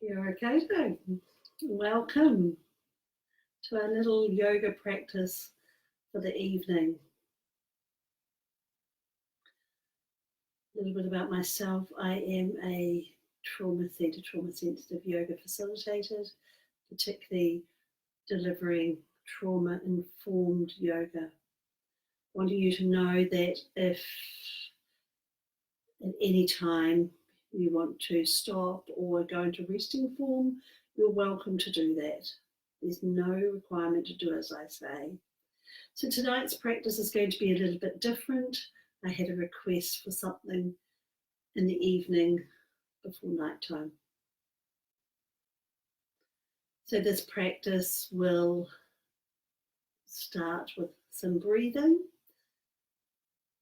Kia ora koutou. Welcome to our little yoga practice for the evening. A little bit about myself. I am a trauma-sensitive yoga facilitator, particularly delivering trauma-informed yoga. Wanting you to know that if at any time you want to stop or go into resting form, you're welcome to do that. There's no requirement to do as I say. So tonight's practice is going to be a little bit different. I had a request for something in the evening before nighttime. So this practice will start with some breathing,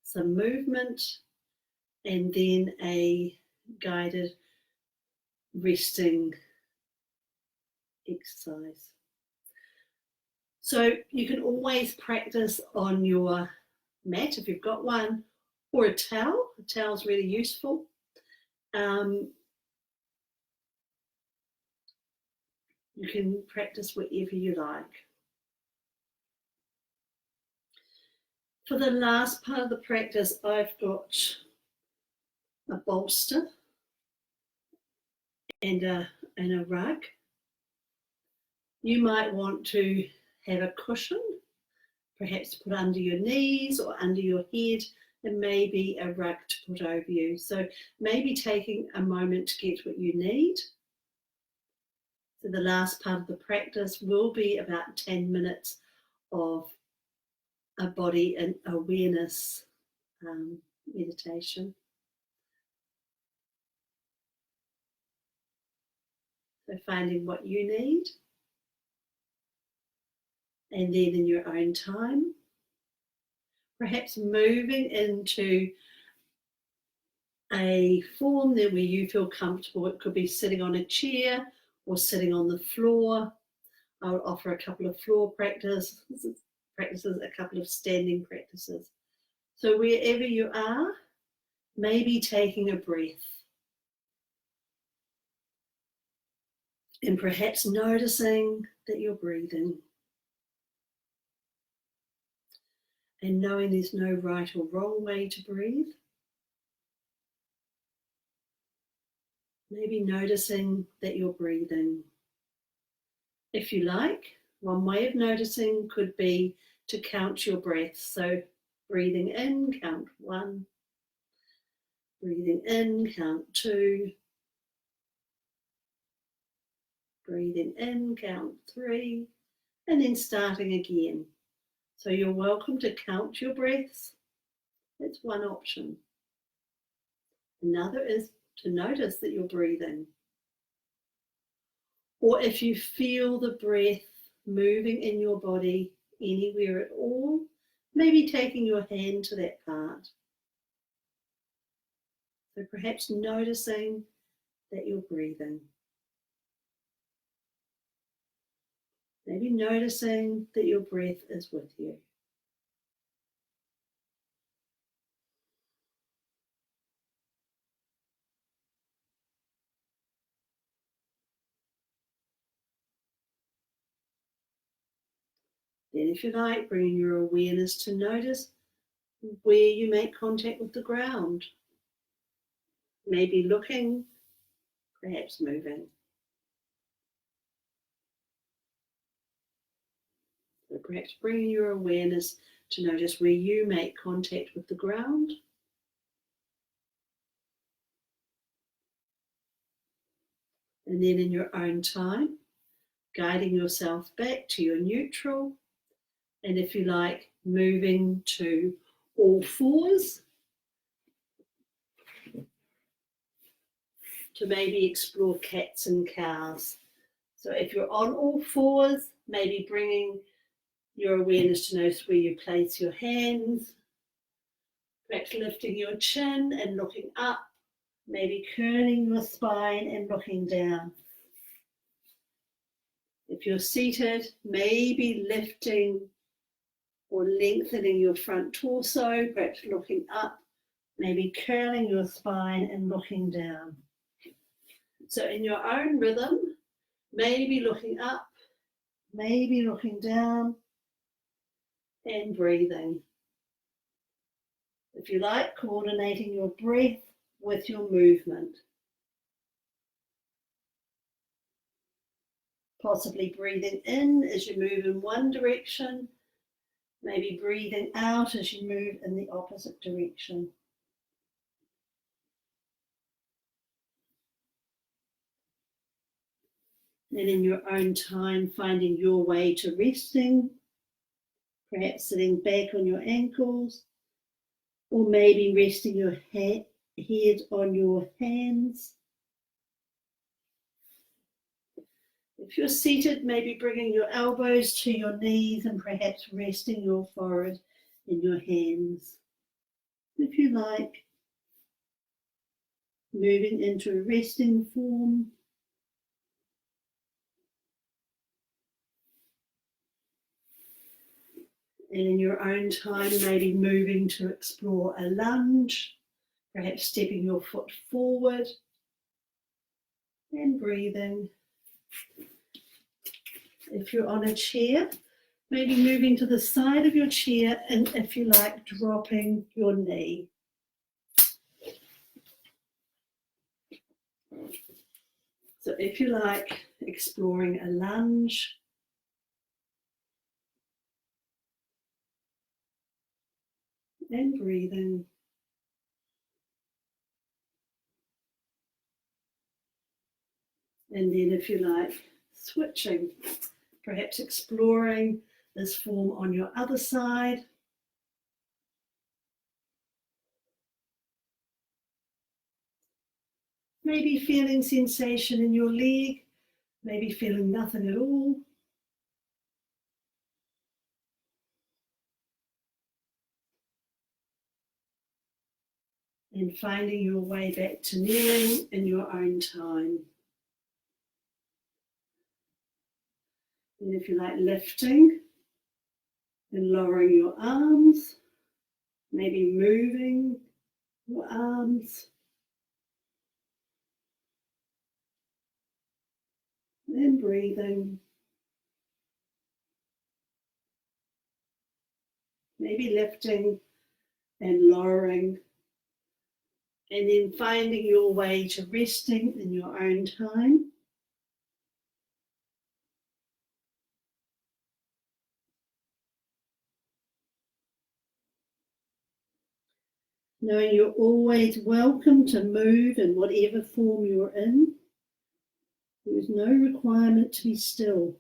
some movement, and then a guided resting exercise. So you can always practice on your mat if you've got one, or a towel. A towel is really useful. You can practice wherever you like. For the last part of the practice, I've got a bolster and a rug. You might want to have a cushion, perhaps put under your knees or under your head, and maybe a rug to put over you. So maybe taking a moment to get what you need. So the last part of the practice will be about 10 minutes of a body and awareness meditation. So finding what you need, and then in your own time, perhaps moving into a form there where you feel comfortable. It could be sitting on a chair or sitting on the floor. I would offer a couple of floor practices, a couple of standing practices. So wherever you are, maybe taking a breath. And perhaps noticing that you're breathing. And knowing there's no right or wrong way to breathe. Maybe noticing that you're breathing. If you like, one way of noticing could be to count your breaths. So breathing in, count 1. Breathing in, count 2. Breathing in, count 3. And then starting again. So you're welcome to count your breaths. That's one option. Another is to notice that you're breathing. Or if you feel the breath moving in your body anywhere at all, maybe taking your hand to that part. So perhaps noticing that you're breathing. Maybe noticing that your breath is with you. Then if you like, bring your awareness to notice where you make contact with the ground. Maybe looking, perhaps moving. So perhaps bringing your awareness to notice where you make contact with the ground. And then in your own time, guiding yourself back to your neutral. And if you like, moving to all fours to maybe explore cats and cows. So if you're on all fours, maybe bringing your awareness to notice where you place your hands, perhaps lifting your chin and looking up, maybe curling your spine and looking down. If you're seated, maybe lifting or lengthening your front torso, perhaps looking up, maybe curling your spine and looking down. So in your own rhythm, maybe looking up, maybe looking down, and breathing. If you like, coordinating your breath with your movement. Possibly breathing in as you move in one direction, maybe breathing out as you move in the opposite direction. And in your own time, finding your way to resting, perhaps sitting back on your ankles, or maybe resting your head on your hands. If you're seated, maybe bringing your elbows to your knees and perhaps resting your forehead in your hands. If you like, moving into a resting form. And in your own time, maybe moving to explore a lunge, perhaps stepping your foot forward and breathing. If you're on a chair, maybe moving to the side of your chair and, if you like, dropping your knee. So if you like, exploring a lunge. And breathing. And then if you like, switching, perhaps exploring this form on your other side. Maybe feeling sensation in your leg, maybe feeling nothing at all. And finding your way back to kneeling in your own time. And if you like, lifting and lowering your arms, maybe moving your arms. And breathing. Maybe lifting and lowering. And then finding your way to resting in your own time. Knowing you're always welcome to move in whatever form you're in. There is no requirement to be still.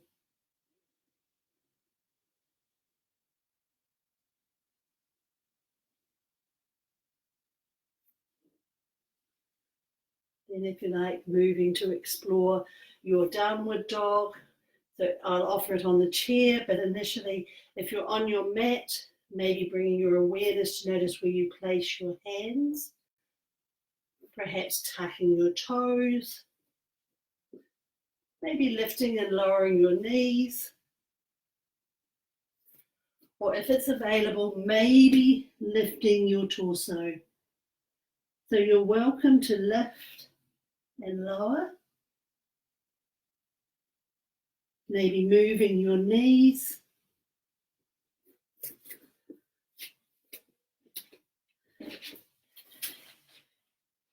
And if you like, moving to explore your downward dog. So I'll offer it on the chair, but initially, if you're on your mat, maybe bringing your awareness to notice where you place your hands, perhaps tucking your toes, maybe lifting and lowering your knees, or if it's available, maybe lifting your torso. So you're welcome to lift and lower, maybe moving your knees.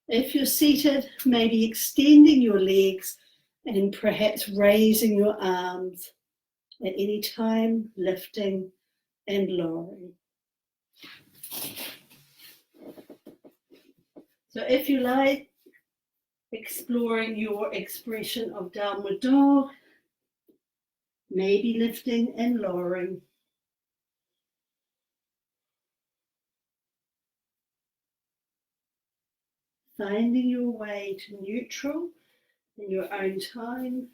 If you're seated, maybe extending your legs and perhaps raising your arms at any time, lifting and lowering. So if you like, exploring your expression of downward dog, maybe lifting and lowering. Finding your way to neutral in your own time,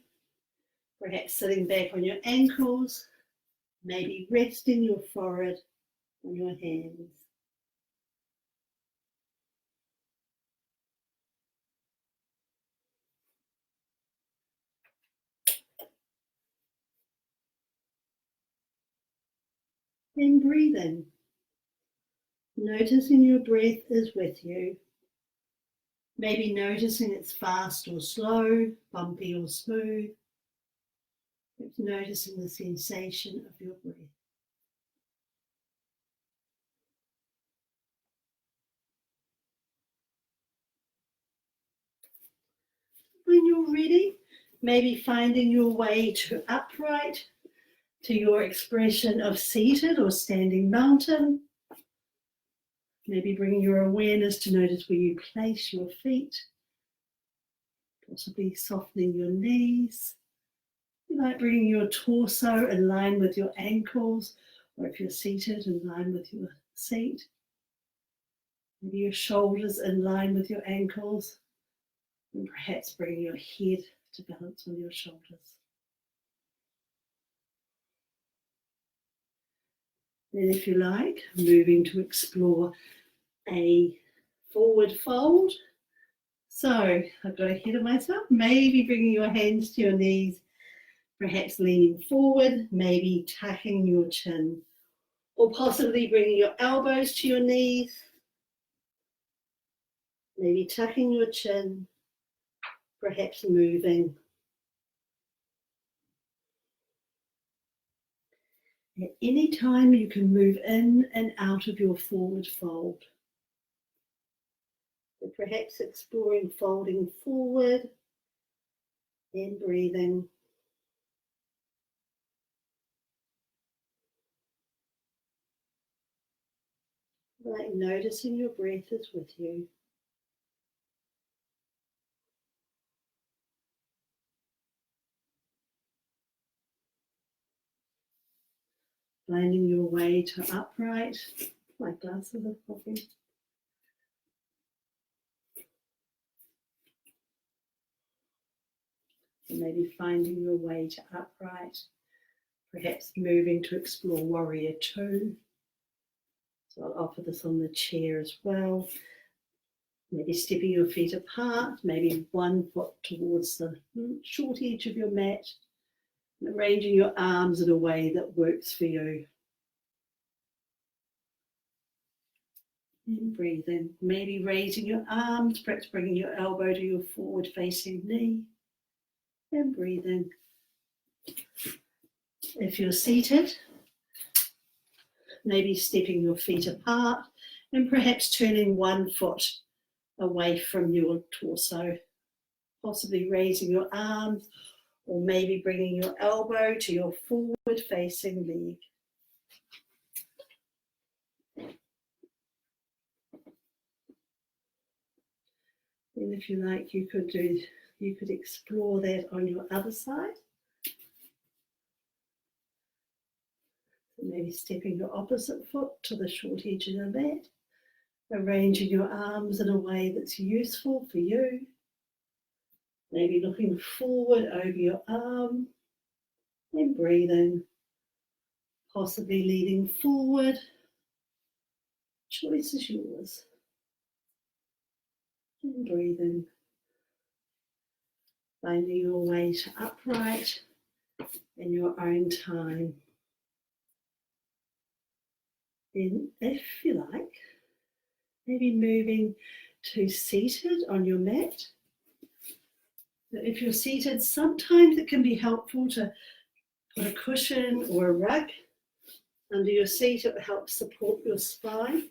perhaps sitting back on your ankles, maybe resting your forehead on your hands. And breathing. Noticing your breath is with you. Maybe noticing it's fast or slow, bumpy or smooth. Noticing the sensation of your breath. When you're ready, maybe finding your way to upright, to your expression of seated or standing mountain. Maybe bringing your awareness to notice where you place your feet, possibly softening your knees. You might bring your torso in line with your ankles, or if you're seated, in line with your seat. Maybe your shoulders in line with your ankles, and perhaps bring your head to balance on your shoulders. Then, if you like, moving to explore a forward fold. So I've got ahead of myself, maybe bringing your hands to your knees, perhaps leaning forward, maybe tucking your chin, or possibly bringing your elbows to your knees, maybe tucking your chin, perhaps moving. At any time you can move in and out of your forward fold. So perhaps exploring folding forward and breathing. Like noticing your breath is with you. Finding your way to upright. My glasses of coffee. And maybe finding your way to upright. Perhaps moving to explore warrior two. So I'll offer this on the chair as well. Maybe stepping your feet apart, maybe one foot towards the short edge of your mat, and arranging your arms in a way that works for you. And breathing, maybe raising your arms, perhaps bringing your elbow to your forward facing knee, and breathing. If you're seated, maybe stepping your feet apart and perhaps turning one foot away from your torso, possibly raising your arms or maybe bringing your elbow to your forward facing leg. And if you like, you could explore that on your other side. So maybe stepping your opposite foot to the short edge of the mat, arranging your arms in a way that's useful for you. Maybe looking forward over your arm and breathing, possibly leaning forward. Choice is yours. And breathing, finding your way to upright in your own time. Then, if you like, maybe moving to seated on your mat. If you're seated, sometimes it can be helpful to put a cushion or a rug under your seat. It helps support your spine.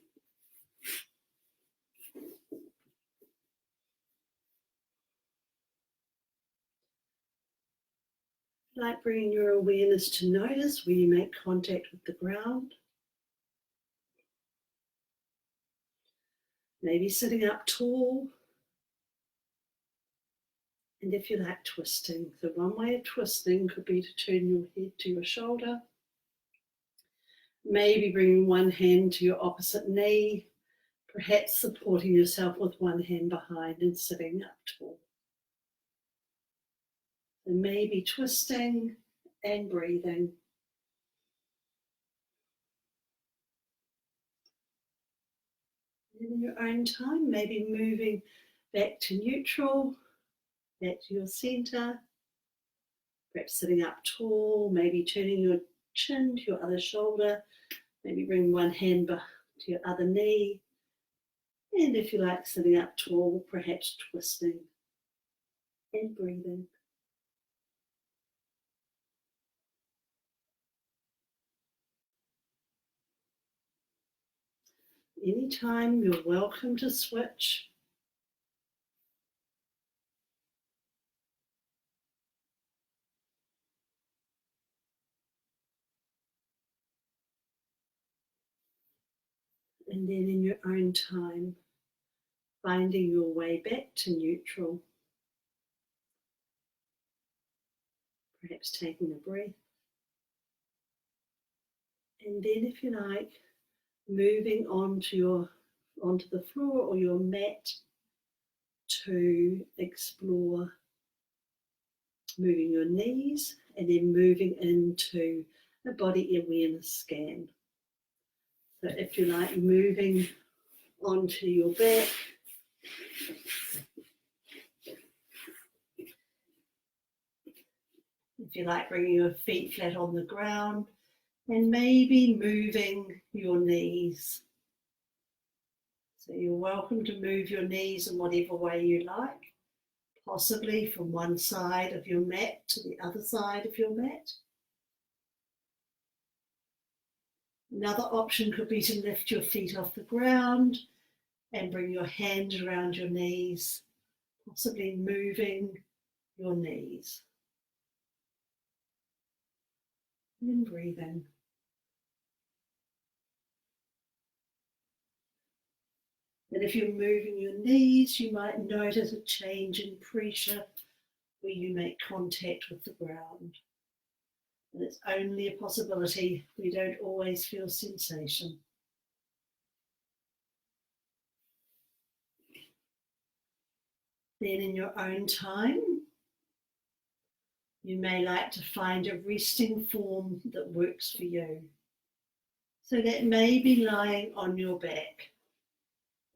Like bringing your awareness to notice where you make contact with the ground. Maybe sitting up tall. And if you like, twisting. So one way of twisting could be to turn your head to your shoulder. Maybe bringing one hand to your opposite knee, perhaps supporting yourself with one hand behind and sitting up tall. And maybe twisting and breathing. In your own time, maybe moving back to neutral, back to your center, perhaps sitting up tall, maybe turning your chin to your other shoulder, maybe bring one hand to your other knee, And if you like, sitting up tall, perhaps twisting and breathing. Anytime, you're welcome to switch. And then in your own time, finding your way back to neutral. Perhaps taking a breath. And then, if you like, moving onto the floor or your mat to explore moving your knees and then moving into a body awareness scan. So if you like, moving onto your back, if you like, bringing your feet flat on the ground and maybe moving your knees. So you're welcome to move your knees in whatever way you like, possibly from one side of your mat to the other side of your mat. Another option could be to lift your feet off the ground and bring your hand around your knees, possibly moving your knees. And breathing. And if you're moving your knees, you might notice a change in pressure where you make contact with the ground. And it's only a possibility. We don't always feel sensation. Then in your own time, you may like to find a resting form that works for you. So that may be lying on your back.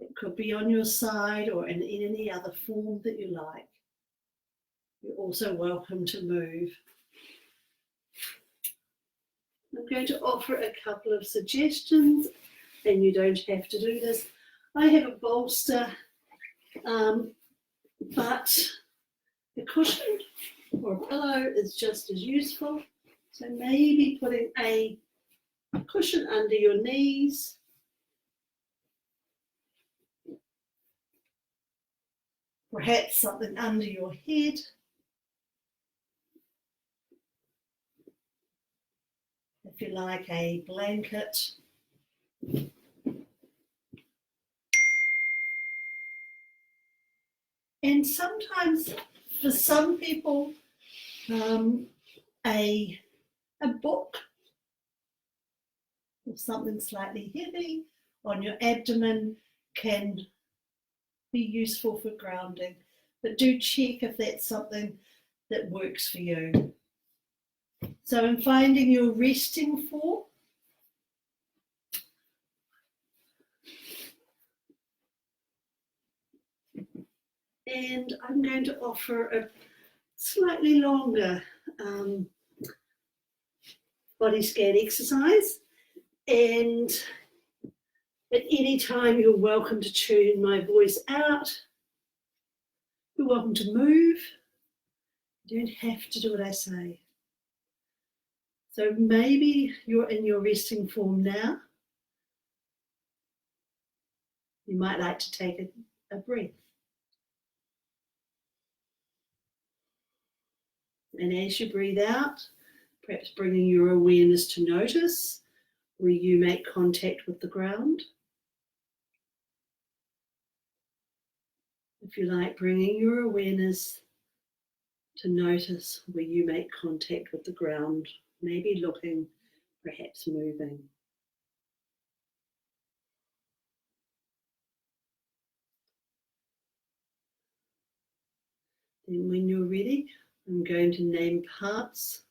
It could be on your side or in any other form that you like. You're also welcome to move. I'm going to offer a couple of suggestions, and you don't have to do this. I have a bolster, but a cushion or a pillow is just as useful. So maybe putting a cushion under your knees, perhaps something under your head. If you like, a blanket. And sometimes, for some people, a book or something slightly heavy on your abdomen can be useful for grounding. But do check if that's something that works for you. So in finding your resting form, and I'm going to offer a slightly longer body scan exercise, and at any time you're welcome to tune my voice out. You're welcome to move. You don't have to do what I say. So maybe you're in your resting form now. You might like to take a breath. And as you breathe out, perhaps bringing your awareness to notice where you make contact with the ground. If you like, bringing your awareness to notice where you make contact with the ground, maybe looking, perhaps moving. Then when you're ready, I'm going to name parts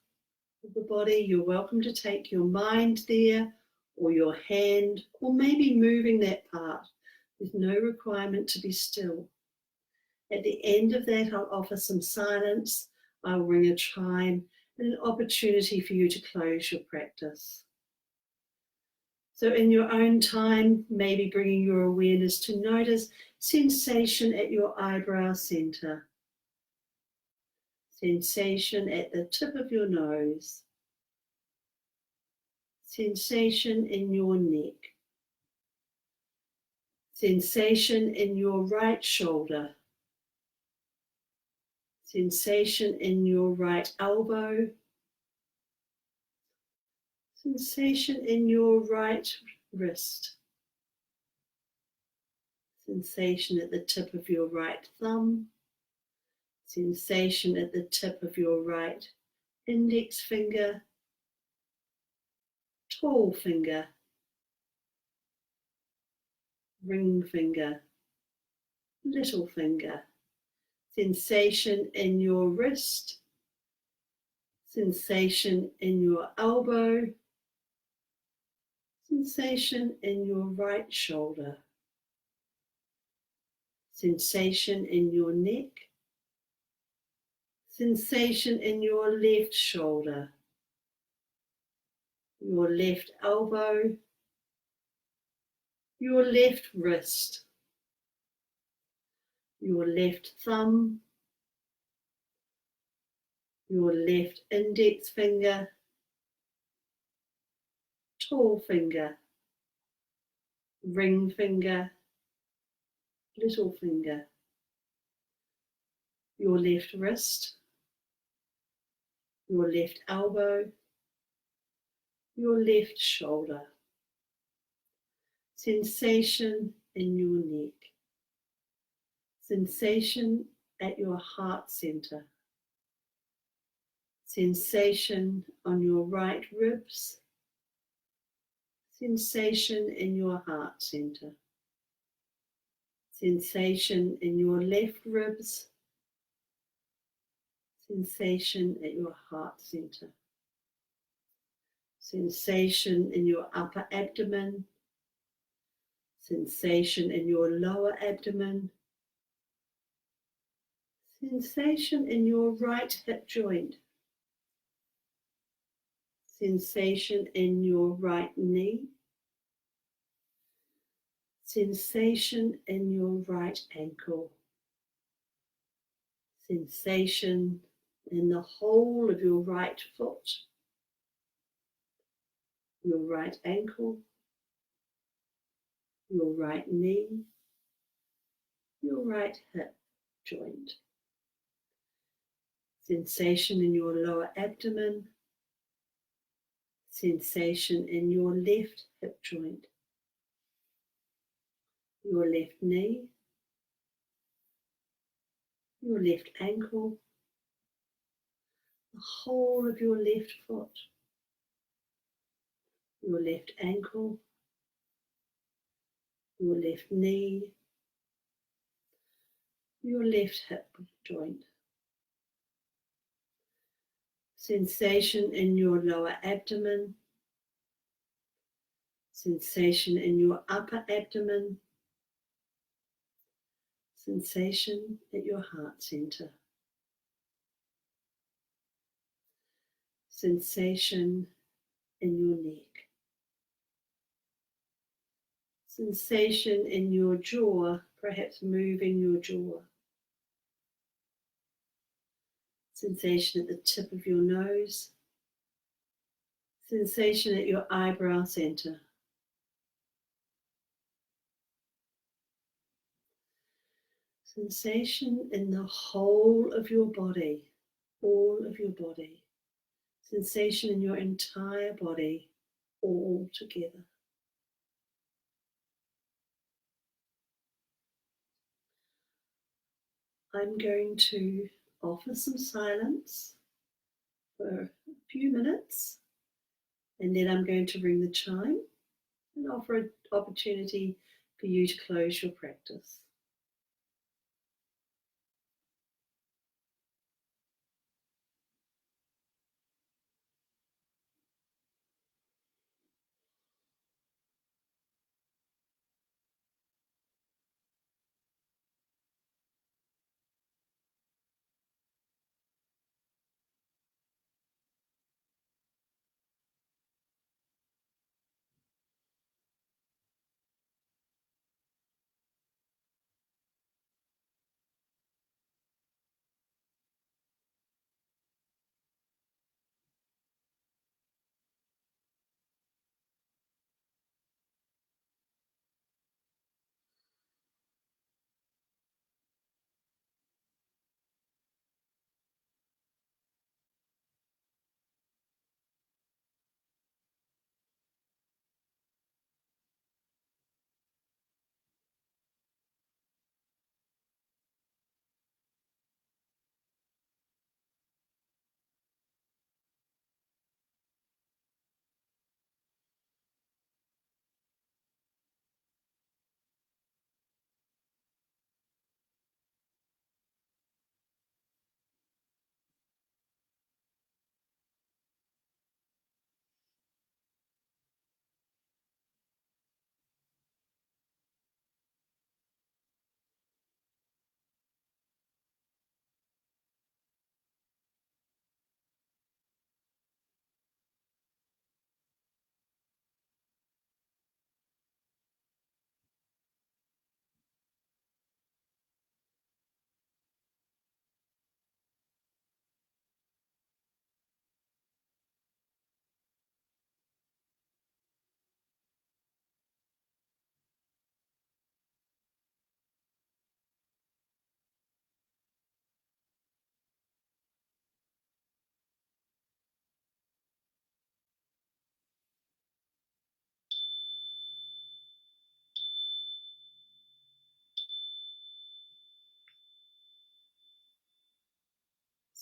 of the body. You're welcome to take your mind there, or your hand, or maybe moving that part. There's no requirement to be still. At the end of that, I'll offer some silence. I'll ring a chime and an opportunity for you to close your practice. So in your own time, maybe bringing your awareness to notice sensation at your eyebrow center, sensation at the tip of your nose, sensation in your neck, sensation in your right shoulder, sensation in your right elbow, sensation in your right wrist, sensation at the tip of your right thumb, sensation at the tip of your right index finger, tall finger, ring finger, little finger, sensation in your wrist, sensation in your elbow, sensation in your right shoulder, sensation in your neck, sensation in your left shoulder, your left elbow, your left wrist, your left thumb, your left index finger, tall finger, ring finger, little finger, your left wrist, your left elbow, your left shoulder, sensation in your neck, sensation at your heart center, sensation on your right ribs, sensation in your heart center, sensation in your left ribs, sensation at your heart center, sensation in your upper abdomen, sensation in your lower abdomen, sensation in your right hip joint, sensation in your right knee, sensation in your right ankle, sensation in the whole of your right foot, your right ankle, your right knee, your right hip joint, sensation in your lower abdomen, sensation in your left hip joint, your left knee, your left ankle, the whole of your left foot, your left ankle, your left knee, your left hip joint, sensation in your lower abdomen, sensation in your upper abdomen, sensation at your heart center, sensation in your neck, sensation in your jaw, perhaps moving your jaw, sensation at the tip of your nose, sensation at your eyebrow center, sensation in the whole of your body, all of your body, sensation in your entire body, all together. I'm going to offer some silence for a few minutes, and then I'm going to ring the chime and offer an opportunity for you to close your practice.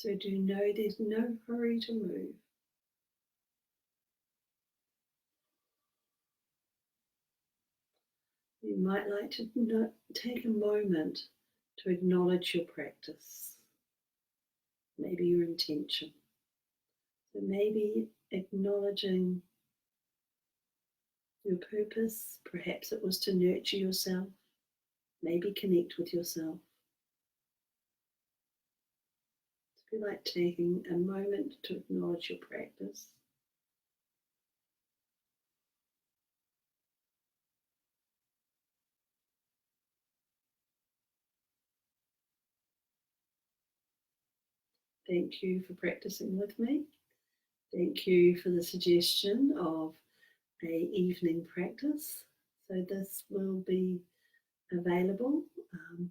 So do know there's no hurry to move. You might like to take a moment to acknowledge your practice, maybe your intention. So maybe acknowledging your purpose, perhaps it was to nurture yourself, maybe connect with yourself. Feel like taking a moment to acknowledge your practice. Thank you for practicing with me. Thank you for the suggestion of an evening practice. So this will be available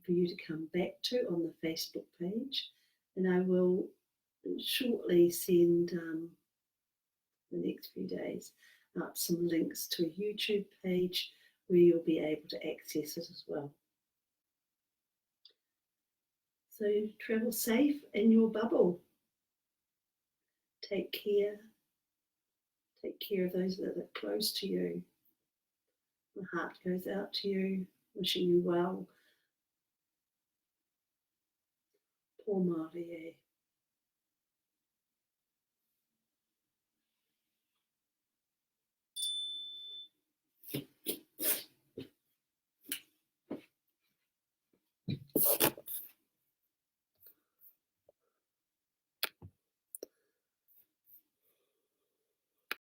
for you to come back to on the Facebook page, and I will shortly send the next few days up some links to a YouTube page where you'll be able to access it as well. So travel safe in your bubble. Take care. Take care of those that are close to you. My heart goes out to you, wishing you well. Pō Mārie.